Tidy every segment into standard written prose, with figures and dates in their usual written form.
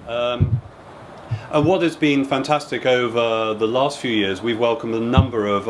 And what has been fantastic over the last few years, we've welcomed a number of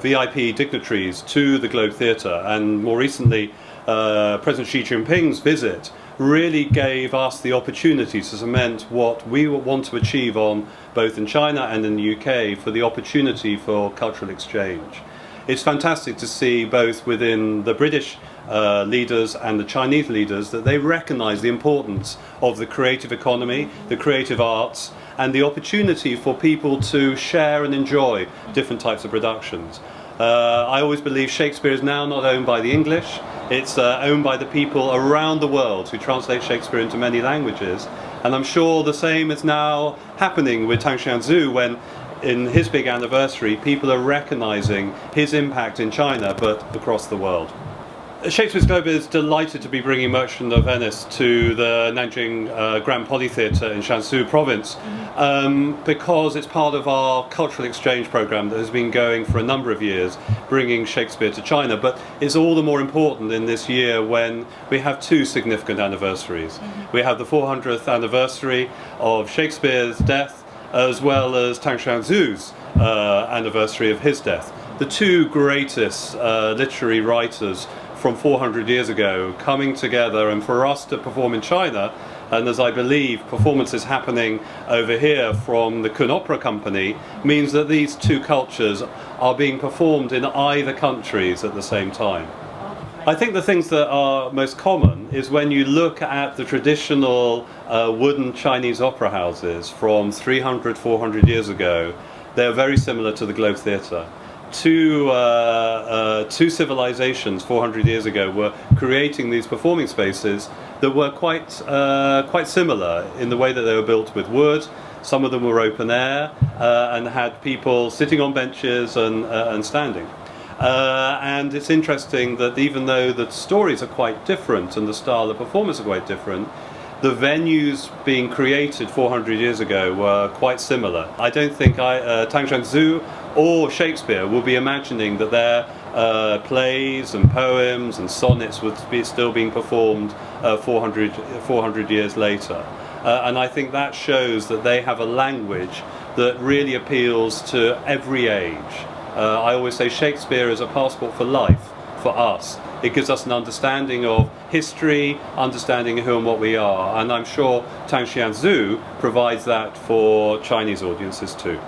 VIP dignitaries to the Globe Theatre, and more recently President Xi Jinping's visit really gave us the opportunity to cement what we want to achieve on both in China and in the UK for the opportunity for cultural exchange. It's fantastic to see both within the British leaders and the Chinese leaders that they recognise the importance of the creative economy, the creative arts, and the opportunity for people to share and enjoy different types of productions. I always believe Shakespeare is now not owned by the English, it's owned by the people around the world who translate Shakespeare into many languages, and I'm sure the same is now happening with Tangshan when in his big anniversary people are recognising his impact in China but across the world. Shakespeare's Globe is delighted to be bringing Merchant of Venice to the Nanjing Grand Poly Theatre in Shansu province because it's part of our cultural exchange program that has been going for a number of years, bringing Shakespeare to China. But it's all the more important in this year when we have two significant anniversaries. We have the 400th anniversary of Shakespeare's death, as well as Tangshan Zu's anniversary of his death. The two greatest literary writers from 400 years ago coming together, and for us to perform in China, and as I believe performances happening over here from the Kun Opera Company, means that these two cultures are being performed in either countries at the same time. I think the things that are most common is when you look at the traditional wooden Chinese opera houses from 300, 400 years ago, they're very similar to the Globe Theatre. Two civilizations 400 years ago were creating these performing spaces that were quite similar in the way that they were built with wood. Some of them were open air and had people sitting on benches and standing. And it's interesting that even though the stories are quite different and the style of performance are quite different, the venues being created 400 years ago were quite similar. I don't think Tangshan Zu or Shakespeare will be imagining that their plays and poems and sonnets would be still being performed 400 years later. And I think that shows that they have a language that really appeals to every age. I always say Shakespeare is a passport for life for us. It gives us an understanding of history, understanding who and what we are, and I'm sure Tangshan Zu provides that for Chinese audiences too.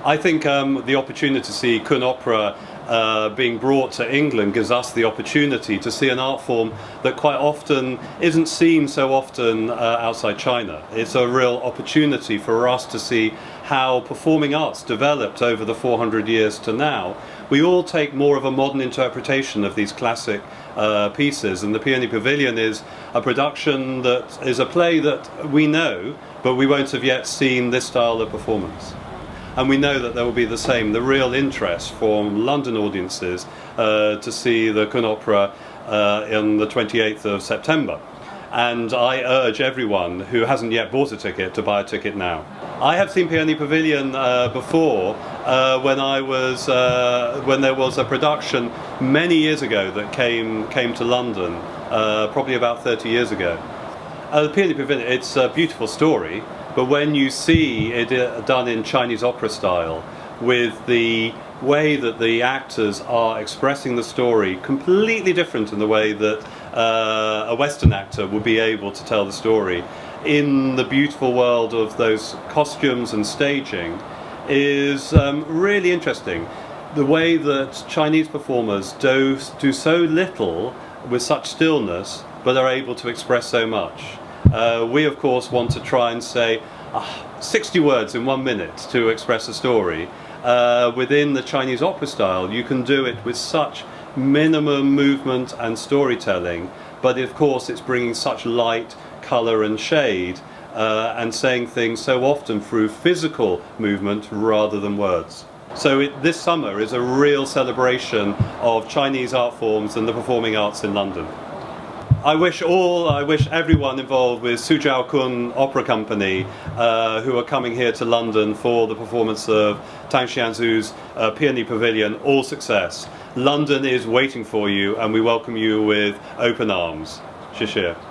I think the opportunity to see Kun Opera being brought to England gives us the opportunity to see an art form that quite often isn't seen so often outside China. It's a real opportunity for us to see how performing arts developed over the 400 years to now. We all take more of a modern interpretation of these classic pieces, and the Peony Pavilion is a production that is a play that we know, but we won't have yet seen this style of performance. And we know that there will be the same, the real interest from London audiences to see the Kun Opera on the 28th of September. And I urge everyone who hasn't yet bought a ticket to buy a ticket now. I have seen Peony Pavilion before when there was a production many years ago that came to London, probably about 30 years ago. The Peony Pavilion, it's a beautiful story, but when you see it done in Chinese opera style, with the way that the actors are expressing the story, completely different in the way that a Western actor would be able to tell the story, in the beautiful world of those costumes and staging, is really interesting. The way that Chinese performers do so little with such stillness, but are able to express so much. We of course want to try and say 60 words in 1 minute to express a story. Within the Chinese opera style, you can do it with such minimum movement and storytelling, but of course it's bringing such light, colour and shade, and saying things so often through physical movement rather than words. So this summer is a real celebration of Chinese art forms and the performing arts in London. I wish everyone involved with Suzhou Kun Opera Company who are coming here to London for the performance of Tangshan Zu's Peony Pavilion all success. London is waiting for you and we welcome you with open arms. 谢谢。